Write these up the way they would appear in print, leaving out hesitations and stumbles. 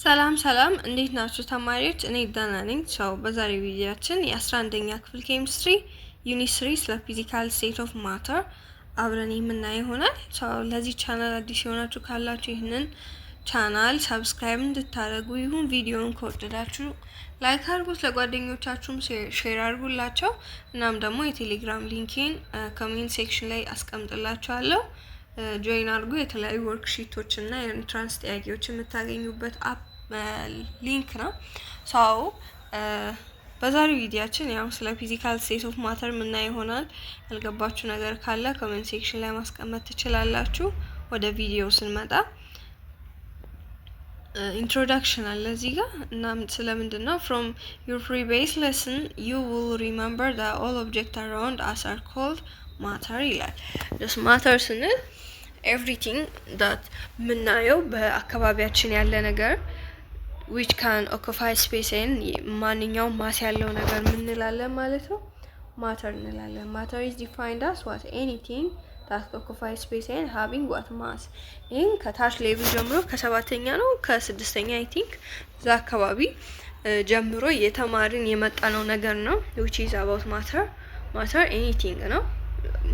ሰላም ሰላም እንዴት ናችሁ ተማሪዎች? እኔ ደህና ነኝ። በዛሬው ቪዲዮአችን የ11ኛ ክፍል ኬሚስትሪ ዩኒት 3 ስለ ፊዚካል ስቴት ኦፍ ማተር አብረን የምናየው ይሆናል። ለዚህ ቻናል አዲስ የሆናችሁ ካላችሁ ይህንን ቻናል ሰብስክራይብ እንድታደርጉ ይሁን። ቪዲዮውን ከወደዳችሁ ላይክ አድርጉት፣ ለጓደኞቻችሁም ሼር አድርጉላቸው። እናም ደግሞ የቴሌግራም ሊንኬን ኮሜንት ሴክሽን ላይ አስቀምጥላችኋለሁ። ጆይን አድርጉ። የተለያዩ ወርክሺቶች እና የኢንትራንስ ጥያቄዎች የምታገኙበት አፕ ሊንክ ነው። በዛሬው ቪዲዮአችን ያው ስለ ፊዚካል ስቴት ኦፍ ማተር ምናይ ይሆናል። ያልገባችሁ ነገር ካለ ኮሜንት ሴክሽን ላይ ማስቀመጥ ትችላላችሁ። ወደ ቪዲዮ ስንመጣ introduction አለ እዚህ ጋር እና ስለምንድን ነው from your previous lesson you will remember that all objects around us are called matter ይላል። just matter ስንል everything that ምናየው በአካባቢያችን ያለ ነገር which can occupy space and ማንኛውም ማስ ያለው ነገር ምን እንላለን ማለት ነው? matter እንላለን። matter is defined as what anything that occupies space and having what mass ይሄን ከታች ሌቭል ጀምሮ ከሰባተኛ ነው ከስድስተኛ አይ ቲንክ እዛ አካባቢ ጀምሮ የተማርን የመጣነው ነገር ነው። which is about matter anything ነው።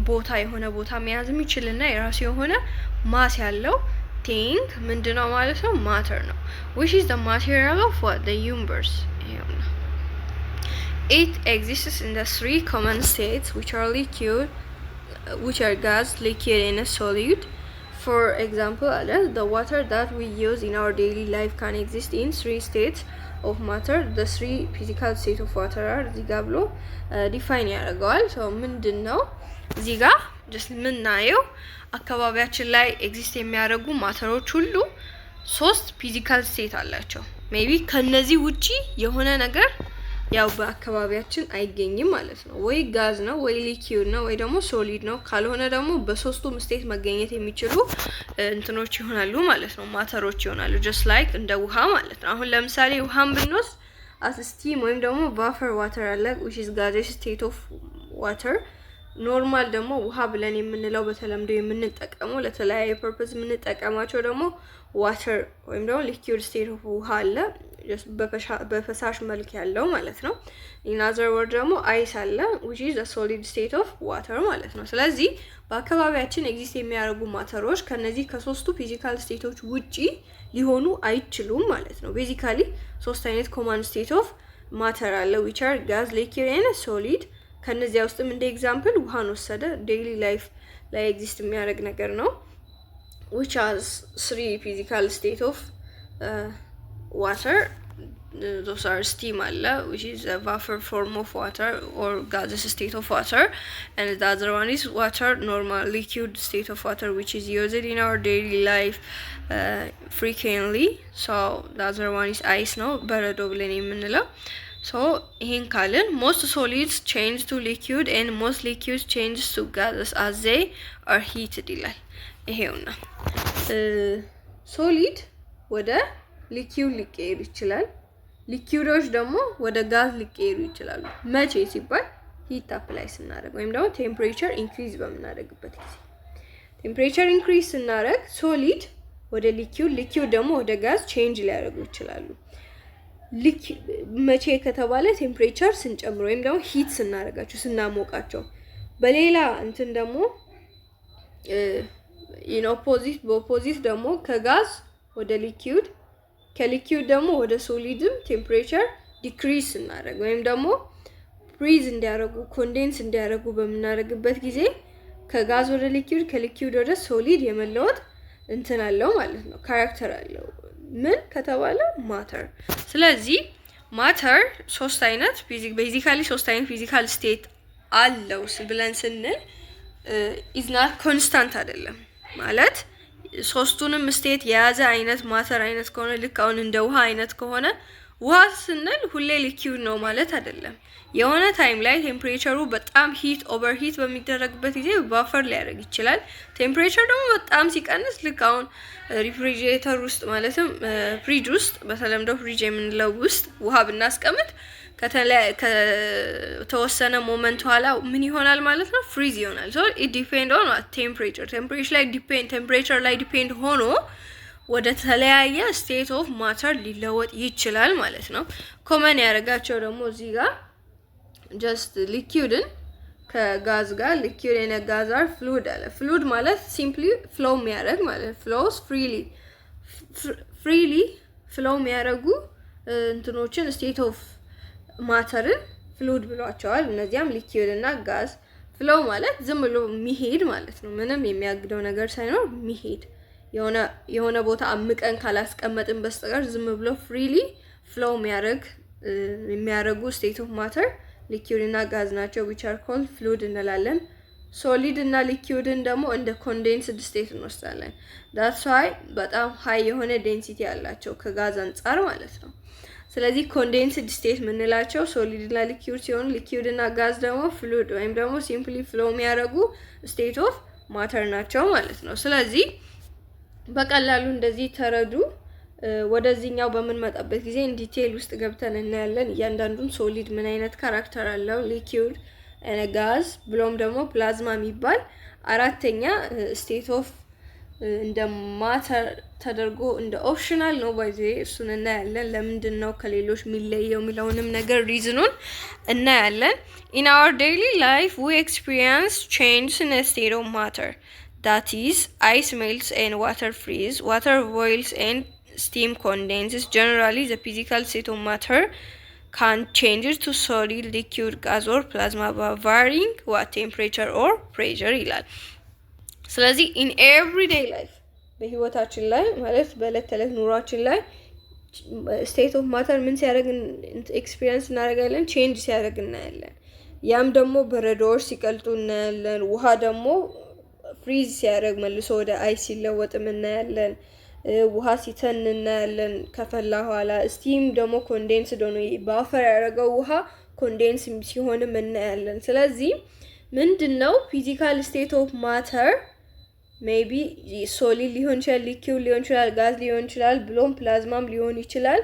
ቦታ የሆነ ቦታ መያዝ የሚችልና የራሱ የሆነ ማስ ያለው thing ምንድነው ማለት ነው? matter ነው። which is the material of what the universe it exists in the three common states which are liquid, which are gas, liquid and a solid. For example, the water that we use in our daily life can exist in three states of matter. The three physical states of water are ዚጋብሎ ዲፋይን ያደርገዋል። ምንድነው ዚጋ just ምናየው አካባቢያችን ላይ ኤግዚስት የሚያደርጉ ማተሮች ሁሉ ሶስት ፊዚካል ስቴት አላቸው። ሜቢ ከነዚህ ውጪ የሆነ ነገር ያው በአካባቢያችን አይገኝም ማለት ነው። ወይ ጋዝ ነው፣ ወይ ሊኪዩድ ነው፣ ወይ ደግሞ ሶሊድ ነው። ካልሆነ ደግሞ በሶስቱም ስቴት መገኘት የሚችሉ እንትኖች ይሆናሉ ማለት ነው፣ ማተሮች ይሆናሉ። just like እንደ ውሃ ማለት ነው። አሁን ለምሳሌ ውሃን ብንወስድ as steam ወይም ደግሞ vapor water አለ which is gaseous state of water። ኖርማል ደግሞ ውሃ ብለን የምንለው በተለምዶ የምንጠቀመው ለተለያየ ፐርፐዝ የምንጠቀማቸው ደግሞ ዋተር ወይም ደግሞ ሊኩዊድ ስቴት ኦፍ ውሃ አለ በፈሳሽ መልክ ያለው ማለት ነው። in other word ደግሞ አይስ አለ which is a solid state of water ማለት ነው። ስለዚህ በአካባቢያችን ኤግዚስት የሚያደርጉ ማተሮች ከነዚህ ከሶስቱ ፊዚካል ስቴቶች ውጪ ሊሆኑ አይችሉም ማለት ነው። ቤዚካሊ ሶስት አይነት ኮመን ስቴት ኦፍ ማተር አለ which are gas, liquid and solid። ከነዚያ ውስጥም እንደ ኤግዛምፕል ውሃን ወሰደ ዴይሊ ላይፍ ላይ ኤግዚስት የሚያደርግ ነገር ነው which has three physical state of water. Those are steam alla which is a vapor form of water or gaseous state of water, and the other one is water, normal liquid state of water which is used in our daily life frequently. So the other one is ice ነው በረዶ ብለን የምንለው። So ይሄን ካልን most solids change to liquid and most liquids change to gases as they are heated ይላል። ይሄውና ሶሊድ ወደ ሊኪዩድ ሊቀየር ይችላል። ሊኪዩዶች ደግሞ ወደ ጋዝ ሊቀየሩ ይችላሉ። መቼ ሲባል ሂት አፕላይ ስናደርግ ወይም ደግሞ ቴምፕሬቸር ኢንክሪዝ በምናደርግበት ጊዜ። ቴምፕሬቸር ኢንክሪዝ ስናደርግ ሶሊድ ወደ ሊኪዩድ፣ ሊኪዩድ ደግሞ ወደ ጋዝ ቼንጅ ሊያደርጉ ይችላሉ። መቼ ከተባለ ቴምፕሬቸር ስንጨምር ወይም ደግሞ ሂት ስናደርጋቸው ስናሞቃቸው። በሌላ እንትን ደግሞ በኦፖዚት ደግሞ ከጋዝ ወደ ሊኪዩድ ከሊኪዩድ ደግሞ ወደ ሶሊድም ቴምፕሬቸር ዲክሪዝ ስናደርግ ወይም ደግሞ ፍሪዝ እንዲያደርጉ ኮንዴንስ እንዲያደርጉ በምናደርግበት ጊዜ ከጋዝ ወደ ሊኪዩድ ከሊኪዩድ ወደ ሶሊድ የመለወጥ እንትን አለው ማለት ነው፣ ካራክተር አለው። ምን ከተባለ ማተር። ስለዚህ ማተር ሶስት አይነት ቤዚካሊ ሶስት አይነት ፊዚካል ስቴት አለው ብለን ስንል ኢዝ ናት ኮንስታንት አይደለም ማለት ሶስቱንም ስቴት የያዘ አይነት ማተር አይነት ከሆነ ልክ አሁን እንደ ውሃ አይነት ከሆነ ውሃ ስንል ሁሌ ሊኪዩድ ነው ማለት አይደለም። የሆነ ታይም ላይ ቴምፕሬቸሩ በጣም ሂት ኦቨር ሂት በሚደረግበት ጊዜ ቫፈር ሊያደርግ ይችላል። ቴምፕሬቸር ደግሞ በጣም ሲቀንስ ልክ አሁን ሪፍሪጀሬተር ውስጥ ማለትም ፍሪጅ ውስጥ በተለምዶ ፍሪጅ የምንለው ውስጥ ውሃ ብናስቀምጥ ከተወሰነ ሞመንት ኋላ ምን ይሆናል ማለት ነው? ፍሪዝ ይሆናል። ሶ ኢት ዲፔንድ ኦን ቴምፕሬቸር ላይ ዲፔንድ ሆኖ ወደ ተለያየ ስቴት ኦፍ ማተር ሊለወጥ ይችላል ማለት ነው። ኮመን ያደረጋቸው ደግሞ እዚህ ጋር ጀስት ሊኩዊድን ከጋዝ ጋር ሊኩዊድ እና ጋዝ አር ፍሉድ አለ። ፍሉድ ማለት ሲምፕሊ ፍሎው የሚያደርግ ማለት ፍሎውስ ፍሪሊ ፍሎው የሚያደርጉ እንትኖችን ስቴት ኦፍ ማተርን ፍሉድ ብሏቸዋል። እነዚያም ሊኩዊድ እና ጋዝ። ፍሎው ማለት ዝም ብሎ የሚሄድ ማለት ነው። ምንም የሚያግደው ነገር ሳይኖር የሚሄድ የሆነ ቦታ አምቀን ካላስቀመጥን በስተቀር ዝም ብሎ ፍሪሊ ፍሎው የሚያደርጉ ስቴት ኦፍ ማተር ሊኩዊድ እና ጋዝ ናቸው። which are called fluid እንላለን። ሶሊድ እና ሊኩዊድን ደግሞ እንደ ኮንዴንስድ ስቴት እንወስዳለን። that's why በጣም ሃይ የሆነ ዴንሲቲ ያላቸው ከጋዝ አንፃር ማለት ነው። ስለዚህ ኮንዴንስድ ስቴት የምንላቸው ሶሊድ እና ሊኩዊድ ሲሆኑ ሊኩዊድ እና ጋዝ ደግሞ ፍሉድ ወይም ደግሞ ሲምፕሊ ፍሎው የሚያደርጉ ስቴት ኦፍ ማተር ናቸው ማለት ነው። ስለዚህ በቀላሉ እንደዚህ ተረዱ። ወደዚህኛው በምንመጣበት ጊዜ ዲቴል ውስጥ ገብተን እናያለን። እያንዳንዱን ሶሊድ ምን አይነት ካራክተር አለው፣ ሊኩዊድ እና ጋዝ ብሎም ደግሞ ፕላዝማ የሚባል አራተኛ ስቴት ኦፍ እንደ ማተር ተደርጎ እንደ ኦፕሽናል ነው ባይዘ እሱን እናያለን። ለምንድን ነው ከሌሎች የሚለየው የሚለውንም ነገር ሪዝኑን እናያለን። in our daily life we experience changes in a state of matter, that is ice melts and water freezes, water boils and steam condenses. Generally the physical state of matter can change to solid, liquid, gas or plasma by varying what temperature or pressure ይላል። ስለዚህ in everyday life በህይወታችን ላይ ማለት በዕለት ተዕለት ኑሯችን ላይ ስቴት ኦፍ ማተር ምን ሲያደርግ ኤክስፒሪየንስ እናደርጋለን፣ ቼንጅ ሲያደርግ እናያለን። ያም ደግሞ በረዶዎች ሲቀልጡ እናያለን። ውሃ ደግሞ ፍሪዝ ሲያደርግ መልሶ ወደ አይስ ሲለወጥም እናያለን። ውሃ ሲተን እናያለን ከፈላ ኋላ። ስቲም ደግሞ ኮንዴንስ ሆኖ ባፈር ያደረገው ውሃ ኮንዴንስ ሲሆንም እናያለን። ስለዚህ ምንድነው ፊዚካል ስቴት ኦፍ ማተር ሜቢ ሶሊድ ሊሆን ይችላል፣ ሊኩዊድ ሊሆን ይችላል፣ ጋዝ ሊሆን ይችላል፣ ብሎም ፕላዝማም ሊሆን ይችላል።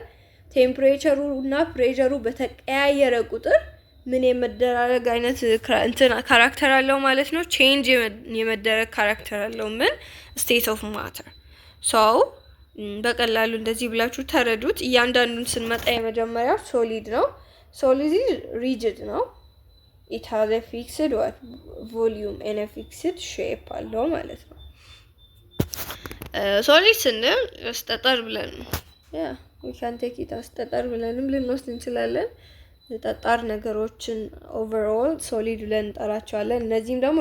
ቴምፕሬቸሩ እና ፕሬሸሩ በተቀያየረ ቁጥር ምን የመደራረግ አይነት ካራክተር አለው ማለት ነው። ቼንጅ የመደረግ ካራክተር አለው ምን ስቴት ኦፍ ማተር። ሶ በቀላሉ እንደዚህ ብላችሁ ተረዱት። እያንዳንዱን ስንመጣ የመጀመሪያው ሶሊድ ነው። ሶሊድ ሪጅድ ነው። it has a fixed volume and a fixed shape አለው ማለት ነው። ሶሊድ ስንል ጠጠር ብለን we can take it as ጠጠር ብለንም ልንወስድ እንችላለን። ጠጣር ነገሮችን ኦቨርኦል ሶሊድ ብለን እንጠራቸዋለን። እነዚህም ደግሞ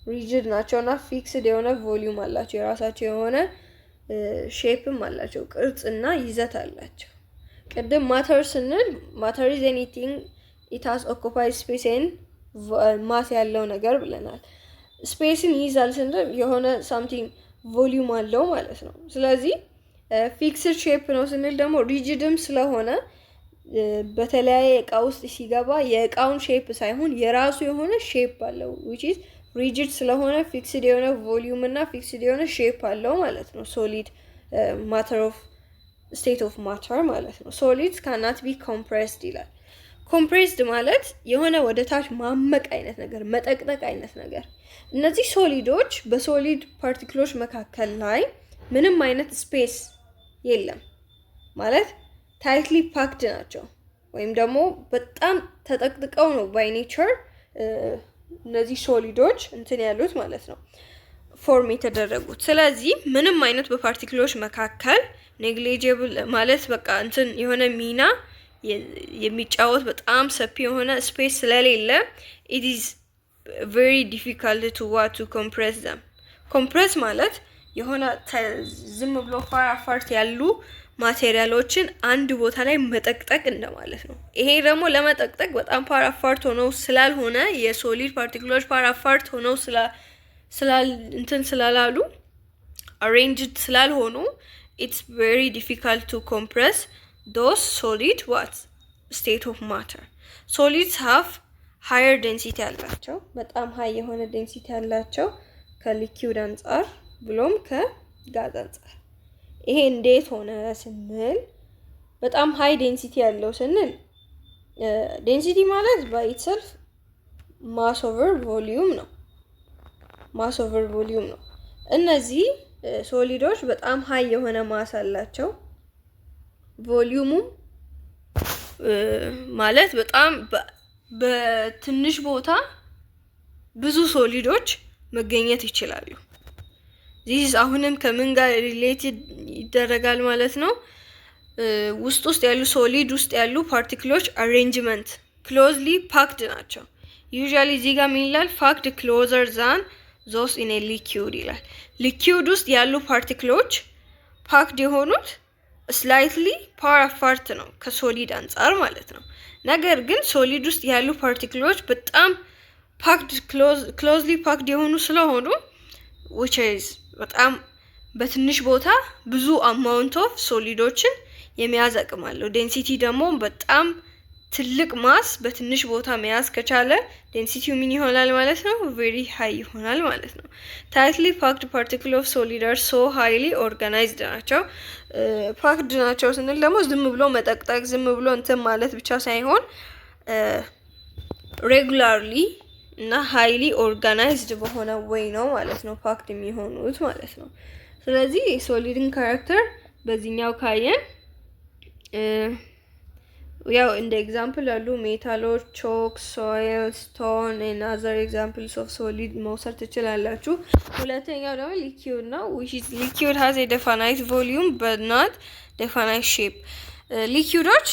ሪጅድ ናቸውና ፊክስድ የሆነ ቮሊዩም አላቸው። የራሳቸው የሆነ ሼፕም አላቸው፣ ቅርጽና ይዘት አላቸው። ቅድም ማተር ስንል ማተር is anything it has occupied space and ማስ ያለው ነገር ብለናል። ስፔስን ይይዛል ስንል የሆነ ሳምቲንግ ቮሊዩም አለው ማለት ነው። ስለዚህ ፊክስድ ሼፕ ነው ስንል ደግሞ ሪጅድም ስለሆነ በተለያየ እቃ ውስጥ ሲገባ የእቃውን ሼፕ ሳይሆን የራሱ የሆነ ሼፕ አለው which is ሪጅድ ስለሆነ ፊክስድ የሆነ ቮሊዩም እና ፊክስድ የሆነ ሼፕ አለው ማለት ነው። ሶሊድ ማተር ኦፍ ስቴት ኦፍ ማተር ማለት ነው። ሶሊድስ cannot be compressed ይላል። ኮምፕሬስድ ማለት የሆነ ወደ ታች ማመቅ አይነት ነገር፣ መጠቅጠቅ አይነት ነገር። እነዚህ ሶሊዶች በሶሊድ ፓርቲክሎች መካከል ላይ ምንም አይነት ስፔስ የለም ማለት ታይትሊ ፓክድ ናቸው፣ ወይም ደግሞ በጣም ተጠቅጥቀው ነው ባይ ኔቸር እነዚህ ሶሊዶች እንትን ያሉት ማለት ነው ፎርም የተደረጉት። ስለዚህ ምንም አይነት በፓርቲክሎች መካከል ኔግሊጂብል ማለት በቃ እንትን የሆነ ሚና የሚጫወት በጣም ሰፊ የሆነ ስፔስ ስለሌለ it is very difficult to compress them። ኮምፕረስ ማለት የሆነ ዝም ብሎ ፋር አፋርት ያሉ ማቴሪያሎችን አንድ ቦታ ላይ መጠቅጠቅ እንደማለት ነው። ይሄ ደግሞ ለመጠቅጠቅ በጣም ፋር አፋርት ሆነው ስላልሆነ የሶሊድ ፓርቲክሎች ፋር አፋርት ሆነው ስላላሉ arranged ስላልሆኑ it's very difficult to compress those solid state of matter. Solids have higher density አላቸው፣ በጣም ሃይ የሆነ ዴንሲቲ አላቸው ከሊኩዊድ አንፃር ብሎም ከጋዝ አንፃር። ይሄ እንዴት ሆነ ስንል በጣም ሃይ ዴንሲቲ ያለው ስንል ዴንሲቲ ማለት by itself mass over volume ነው። እነዚህ ሶሊዶች በጣም ሃይ የሆነ ማስ አላቸው። ቮሊዩሙ ማለት በጣም በትንሽ ቦታ ብዙ ሶሊዶች መገኘት ይችላሉ። ዚስ አሁንም ከምን ጋር ሪሌትድ ይደረጋል ማለት ነው? ውስጥ ያሉ ሶሊድ ውስጥ ያሉ ፓርቲክሎች አሬንጅመንት ክሎዝሊ ፓክድ ናቸው። ዩዥዋሊ እዚህ ጋር ምን ይላል? ፓክድ ክሎዘር ዛን ዞስ ኢን ኤ ሊኩዊድ ይላል። ሊኩዊድ ውስጥ ያሉ ፓርቲክሎች ፓክድ የሆኑት ስላይትሊ ፓር አፓርት ነው ከሶሊድ አንጻር ማለት ነው። ነገር ግን ሶሊድ ውስጥ ያሉ ፓርቲክሎች በጣም ፓክድ ክሎዝሊ ፓክድ የሆኑ ስለሆኑ which is በጣም በትንሽ ቦታ ብዙ አማውንት ኦፍ ሶሊዶችን የሚያዝ አቅም አለው። ዴንሲቲ ደግሞ በጣም ትልቅ ማስ በትንሽ ቦታ መያዝ ከቻለ ዴንሲቲው ምን ይሆናል ማለት ነው? ቬሪ ሃይ ይሆናል ማለት ነው። ታይትሊ ፓክድ ፓርቲክል ኦፍ ሶሊድ አር ሶ ሃይሊ ኦርጋናይዝድ ናቸው። ፓክድ ናቸው ስንል ደግሞ ዝም ብሎ መጠቅጠቅ ዝም ብሎ እንትን ማለት ብቻ ሳይሆን ሬጉላርሊ እና ሃይሊ ኦርጋናይዝድ በሆነ ወይ ነው ማለት ነው ፓክድ የሚሆኑት ማለት ነው። ስለዚህ ሶሊድን ካራክተር በዚህኛው ካየን ያው እንደ ኤግዛምፕል ያሉ ሜታሎች፣ ቾክ፣ ሶይል፣ ስቶን and other examples of solid መውሰድ ትችላላችሁ። ሁለተኛው ደግሞ ሊኩዊድ ነው which is liquid has a definite volume but not definite shape። ሊኩዊዶች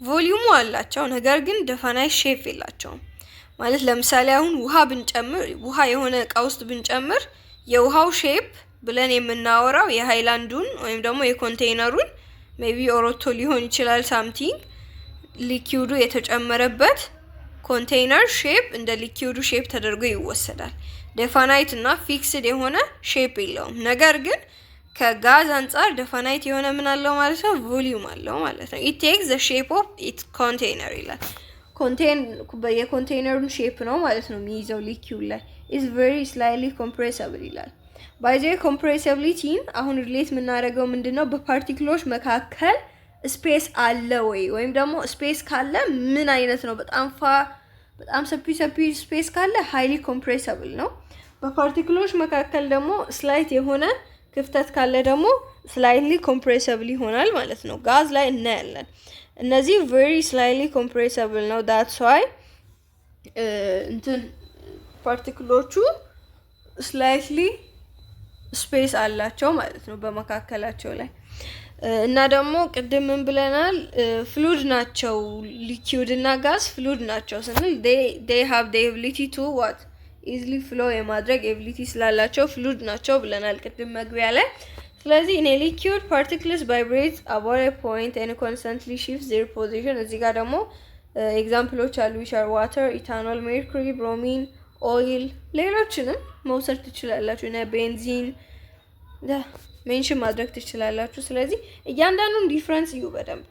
ቮሊዩሙ አላቸው ነገር ግን definite shape የላቸውም። ማለት ለምሳሌ አሁን ውሃ የሆነ እቃ ውስጥ ብንጨምር የውሃው ሼፕ ብለን የምናወራው የሃይላንዱን ወይም ደግሞ የኮንቴይነሩን ሜቢ ኦሮቶ ሊሆን ይችላል ሳምቲንግ ሊኩዊዱ የተጨመረበት ኮንቴይነር ሼፕ እንደ ሊኩዊዱ ሼፕ ተደርጎ ይወሰዳል። ዴፋናይት እና ፊክስድ የሆነ ሼፕ የለውም። ነገር ግን ከጋዝ አንጻር ዴፋናይት የሆነ ምን አለው ማለት ነው? ቮሊዩም አለው ማለት ነው። it takes the shape of its container ይላል። የኮንቴይነሩን ሼፕ ነው ማለት ነው የሚይዘው ሊኩዊድ ላይ is very slightly compressible ይላል። by the compressibility አሁን ሪሌት የምናደርገው ምንድነው? በፓርቲክሎች መካከል ስፔስ አለ ወይም ደግሞ ስፔስ ካለ ምን አይነት ነው? በጣም ሰፊ ስፔስ ካለ ሃይሊ ኮምፕሬሰብል ነው። በፓርቲክሎች መካከል ደግሞ ስላይት የሆነ ክፍተት ካለ ደግሞ ስላይትሊ ኮምፕሬሰብል ይሆናል ማለት ነው። ጋዝ ላይ እናያለን። እነዚህ very slightly compressible ነው። that's why ፓርቲክሎቹ slightly ስፔስ አላቸው ማለት ነው በመካከላቸው ላይ እና ደግሞ ቅድም ምን ብለናል? ፍሉድ ናቸው ሊኩዊድ እና ጋዝ ፍሉድ ናቸው ስንል they have the ability to what easily flow የማድረግ ability ስላላቸው ፍሉድ ናቸው ብለናል ቅድም መግቢያ ላይ። ስለዚህ in a liquid particles vibrate about a point and constantly shift their position። እዚህ ጋር ደግሞ ኤግዛምፕሎች አሉ which are water, ethanol, mercury, bromine, oil ሌሎችንም መውሰድ ትችላላችሁ እና ቤንዚን ሜንሽን ማድረግ ትችላላችሁ። ስለዚህ እያንዳንዱን ዲፍረንስ እዩ በደንብ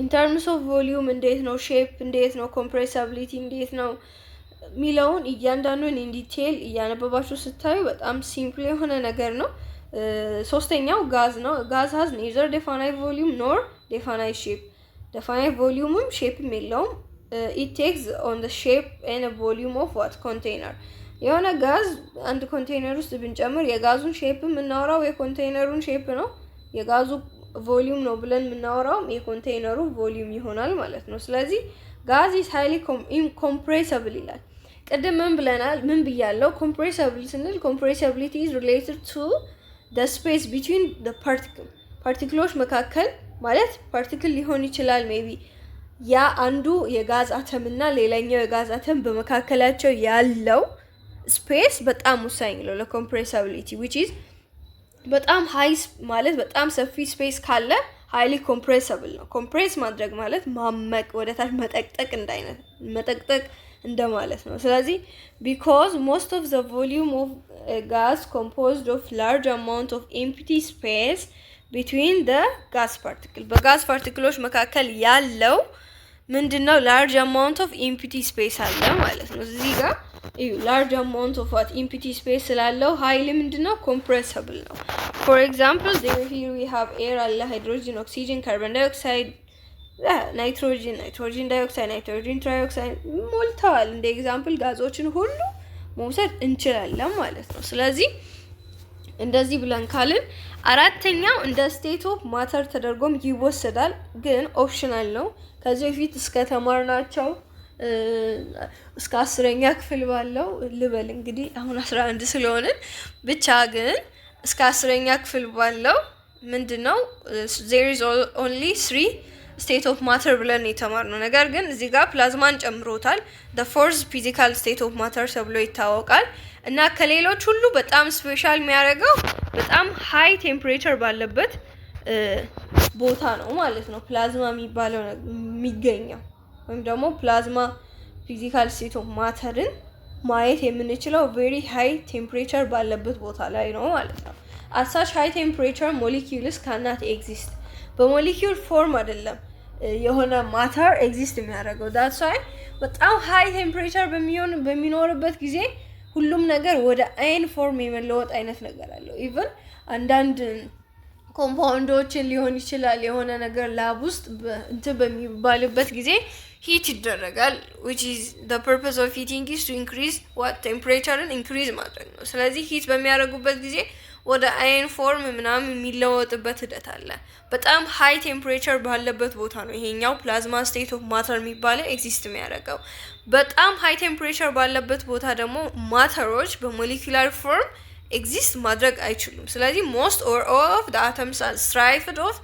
in terms of volume እንዴት ነው፣ ሼፕ እንዴት ነው፣ ኮምፕሬሲቢሊቲ እንዴት ነው ሚለውን እያንዳንዱን ኢን ዲቴል እያነበባችሁ ስታዩ በጣም ሲምፕል የሆነ ነገር ነው። ሶስተኛው ጋዝ ነው። ጋዝ has neither definite volume nor definite shape። definite volumeም ሼፕም የለውም። it takes on the shape and a volume of what container። የሆነ ጋዝ አንድ ኮንቴይነር ውስጥ ብንጨምር የጋዙን ሼፕ የምናወራው የኮንቴይነሩን ሼፕ ነው። የጋዙ ቮሊዩም ነው ብለን የምናወራው የኮንቴይነሩ ቮሊዩም ይሆናል ማለት ነው። ስለዚህ ጋዝ is highly compressible ይላል። ቅድም ምን ብለናል? ምን ብያለው? compressible ስንል compressibility is related to the space between the ፓርቲክሎች መካከል ማለት ፓርቲክል ሊሆን ይችላል ሜቢ ያ አንዱ የጋዝ አተም እና ሌላኛው የጋዝ አተም በመካከላቸው ያለው ስፔስ በጣም ወሳኝ ነው ለኮምፕሬሲቢሊቲ which is በጣም ሃይ ማለት በጣም ሰፊ ስፔስ ካለ ሃይሊ ኮምፕሬሲብል ነው። ኮምፕሬስ ማድረግ ማለት ማመቅ ወደታች መጠቅጠቅ እንደማለት ነው። ስለዚህ because most of the volume of a gas composed of large amount of empty space between the gas particle በጋዝ ፓርቲክሎች መካከል ያለው ምንድነው? large amount of empty space አለ ማለት ነው። እዚህ ጋር large amount of what empty space ስላለው highly ምንድነው? compressible ነው። for example here we have air አለ፣ hydrogen, oxygen, carbon dioxide, nitrogen dioxide, nitrogen trioxide ሞልተዋል። እንደ ኤግዛምፕል ጋዞችን ሁሉ መውሰድ እንችላለን ማለት ነው። ስለዚህ እንደዚህ ብለን ካልን አራተኛው እንደ ስቴት ኦፍ ማተር ተደርጎም ይወሰዳል፣ ግን ኦፕሽናል ነው። ከዚህ በፊት እስከ ተማርናቸው እስከ 10ኛ ክፍል ባለው ልበል እንግዲህ አሁን 11 ስለሆንን ብቻ ግን እስከ 10ኛ ክፍል ባለው ምንድነው there is only 3 state of matter ብለን የተማርነው። ነገር ግን እዚህ ጋር ፕላዝማን ጨምሮታል። the fourth physical state of matter ተብሎ ይታወቃል እና ከሌሎች ሁሉ በጣም ስፔሻል የሚያደርገው በጣም ሃይ ቴምፕሬቸር ባለበት ቦታ ነው ማለት ነው ፕላዝማ የሚባለው የሚገኘው። ወይም ደግሞ ፕላዝማ ፊዚካል ስቴት ኦፍ ማተርን ማየት የምንችለው ቬሪ ሃይ ቴምፕሬቸር ባለበት ቦታ ላይ ነው ማለት ነው። at such high temperature molecules cannot exist በሞሊኪዩል ፎርም አይደለም የሆነ ማተር ኤግዚስት የሚያደርገው። that's why በጣም ሃይ ቴምፕሬቸር በሚኖርበት ጊዜ ሁሉም ነገር ወደ አይን ፎርም የመለወጥ አይነት ነገር አለው። ኢቭን አንዳንድ ኮምፓውንዶችን ሊሆን ይችላል የሆነ ነገር ላብ ውስጥ እንትን በሚባልበት ጊዜ ሂት ይደረጋል which is the purpose of heating is to increase what temperatureን increase ማድረግ ነው። ስለዚህ ሂት በሚያደርጉበት ጊዜ ወደ አይን ፎርም ምናምን የሚለወጥበት ሂደት አለ። በጣም ሃይ ቴምፕሬቸር ባለበት ቦታ ነው ይሄኛው ፕላዝማ ስቴት ኦፍ ማተር የሚባለው ኤግዚስት የሚያደርገው። በጣም ሃይ ቴምፕሬቸር ባለበት ቦታ ደግሞ ማተሮች በሞለኪውላር ፎርም ኤግዚስት ማድረግ አይችሉም። ስለዚህ most or all of the atoms are stripped of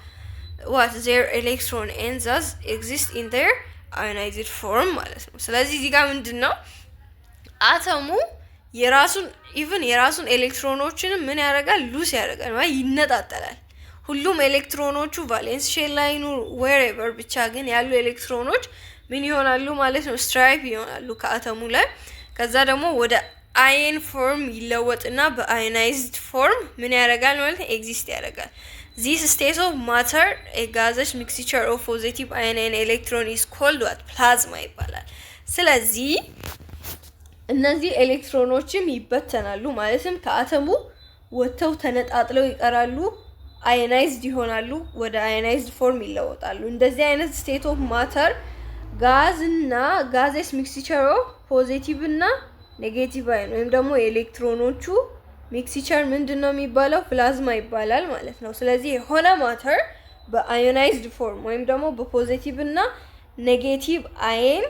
what their electron and thus exist in their ionized form ማለት ነው። ስለዚህ እዚህ ጋር ምንድነው አተሙ የራሱን ኤሌክትሮኖችን ምን ያደርጋል ሉስ ያደርጋል ማለት ይነጣጠላል። ሁሉም ኤሌክትሮኖቹ ቫሌንስ ሼል ላይ ነው wherever ብቻ ግን ያሉ ኤሌክትሮኖች ምን ይሆናሉ ማለት ነው ስትራይፕ ይሆናሉ ከአተሙ ላይ። ከዛ ደግሞ ወደ አየን ፎርም ይለወጥና በአዮናይዝድ ፎርም ምን ያደርጋል ማለት ኤግዚስት ያደርጋል። this state of matter a gaseous mixture of positive ion and electron is called what plasma ይባላል። ስለዚህ እነዚህ ኤሌክትሮኖችም ይበተናሉ ማለትም ከአተሙ ወጥተው ተነጣጥለው ይቀራሉ፣ አዮናይዝድ ይሆናሉ፣ ወደ አዮናይዝድ ፎርም ይለወጣሉ። እንደዚህ አይነት ስቴት ኦፍ ማተር ጋዝና ጋዜስ ሚክስቸር ኦፍ ፖዚቲቭ እና ኔጌቲቭ አይን ወይም ደግሞ የኤሌክትሮኖቹ ሚክስቸር ምንድነው የሚባለው ፕላዝማ ይባላል ማለት ነው። ስለዚህ የሆነ ማተር በአዮናይዝድ ፎርም ወይም ደግሞ በፖዚቲቭ እና ኔጌቲቭ አይን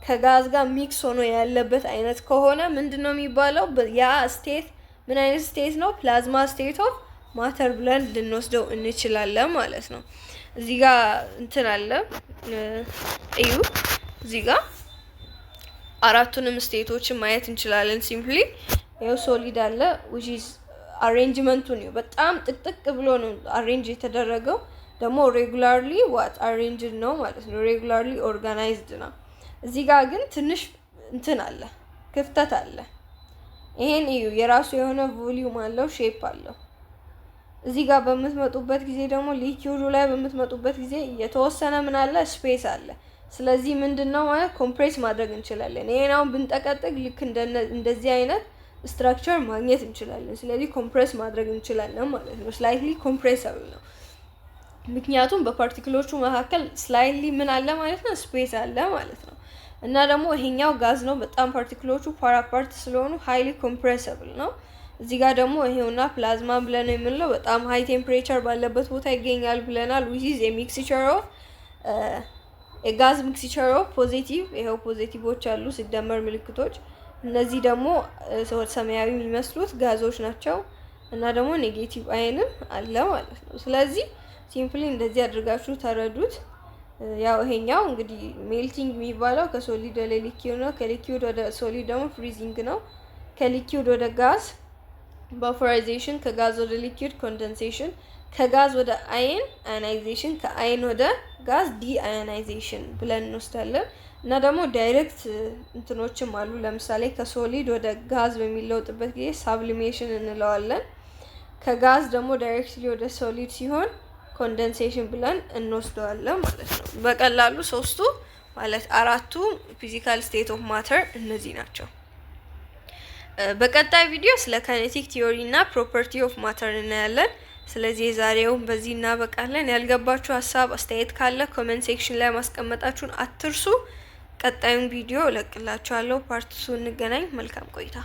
ከጋዝ ጋር ሚክስ ሆኖ ያለበት አይነት ከሆነ ምንድነው የሚባለው ያ ስቴት ምን አይነት ስቴት ነው ፕላዝማ ስቴት ኦፍ ማተር ብለን ልንወስደው እንችላለን ማለት ነው። እዚህ ጋር እንትን አለ እዩ እዚህ ጋር አራቱንም ስቴቶችን ማየት እንችላለን። ሲምፕሊ ያው ሶሊድ አለ which is arrangement ነው በጣም ጥቅጥቅ ብሎ ነው አሬንጅ የተደረገው። ደግሞ ሬጉላርሊ what arranged ነው ማለት ነው ሬጉላርሊ ኦርጋናይዝድ ነው። እዚህ ጋር ግን ትንሽ እንትን አለ ክፍተት አለ። ይሄን እዩ የራሱ የሆነ ቮሊዩም አለው ሼፕ አለው። እዚህ ጋር በምትመጡበት ጊዜ ደግሞ ሊኪውዱ ላይ በምትመጡበት ጊዜ የተወሰነ ምን አለ ስፔስ አለ። ስለዚህ ምንድነው ማለት ኮምፕሬስ ማድረግ እንችላለን። ይሄን አሁን ብንጠቀጥቅ ልክ እንደዚህ አይነት ስትራክቸር ማግኘት እንችላለን። ስለዚህ ኮምፕሬስ ማድረግ እንችላለን ማለት ነው። ስላይትሊ ኮምፕሬሰብል ነው ምክንያቱም በፓርቲክሎቹ መካከል ስላይትሊ ምን አለ ማለት ነው ስፔስ አለ ማለት ነው። እና ደግሞ ይሄኛው ጋዝ ነው በጣም ፓርቲክሎቹ ፋር አፓርት ስለሆኑ ሃይሊ ኮምፕሬሰብል ነው። እዚህ ጋር ደግሞ ይሄውና ፕላዝማ ብለን የምንለው በጣም ሃይ ቴምፕሬቸር ባለበት ቦታ ይገኛል ብለናል which is a mixture of a gas mixture of positive ይሄው ፖዚቲቮች አሉ ሲደመር ምልክቶች እነዚህ ደግሞ ሰማያዊ የሚመስሉት ጋዞች ናቸው እና ደግሞ ኔጌቲቭ አይንም አለ ማለት ነው። ስለዚህ ሲምፕሊ እንደዚህ አድርጋችሁ ተረዱት። ያው ይሄኛው እንግዲህ ሜልቲንግ የሚባለው ከሶሊድ ወደ ሊኪውድ ነው። ከሊኪውድ ወደ ሶሊድ ደግሞ ፍሪዚንግ ነው። ከሊኪውድ ወደ ጋዝ ቫፖራይዜሽን፣ ከጋዝ ወደ ሊኪውድ ኮንደንሴሽን፣ ከጋዝ ወደ አይን አዮናይዜሽን፣ ከአይን ወደ ጋዝ ዲአዮናይዜሽን ብለን እንወስዳለን። እና ደግሞ ዳይሬክት እንትኖችም አሉ። ለምሳሌ ከሶሊድ ወደ ጋዝ በሚለውጥበት ጊዜ ሳብሊሜሽን እንለዋለን። ከጋዝ ደግሞ ዳይሬክትሊ ወደ ሶሊድ ሲሆን ኮንደንሴሽን ብለን እንወስደዋለን ማለት ነው። በቀላሉ ሶስቱ ማለት አራቱ ፊዚካል ስቴት ኦፍ ማተር እነዚህ ናቸው። በቀጣይ ቪዲዮ ስለ ካይኔቲክ ቲዮሪ እና ፕሮፐርቲ ኦፍ ማተር እናያለን። ስለዚህ የዛሬውን በዚህ እናበቃለን። ያልገባችሁ ሀሳብ አስተያየት ካለ ኮሜንት ሴክሽን ላይ ማስቀመጣችሁን አትርሱ። ቀጣዩን ቪዲዮ እለቅላችኋለሁ ፓርት 2 እንገናኝ። መልካም ቆይታ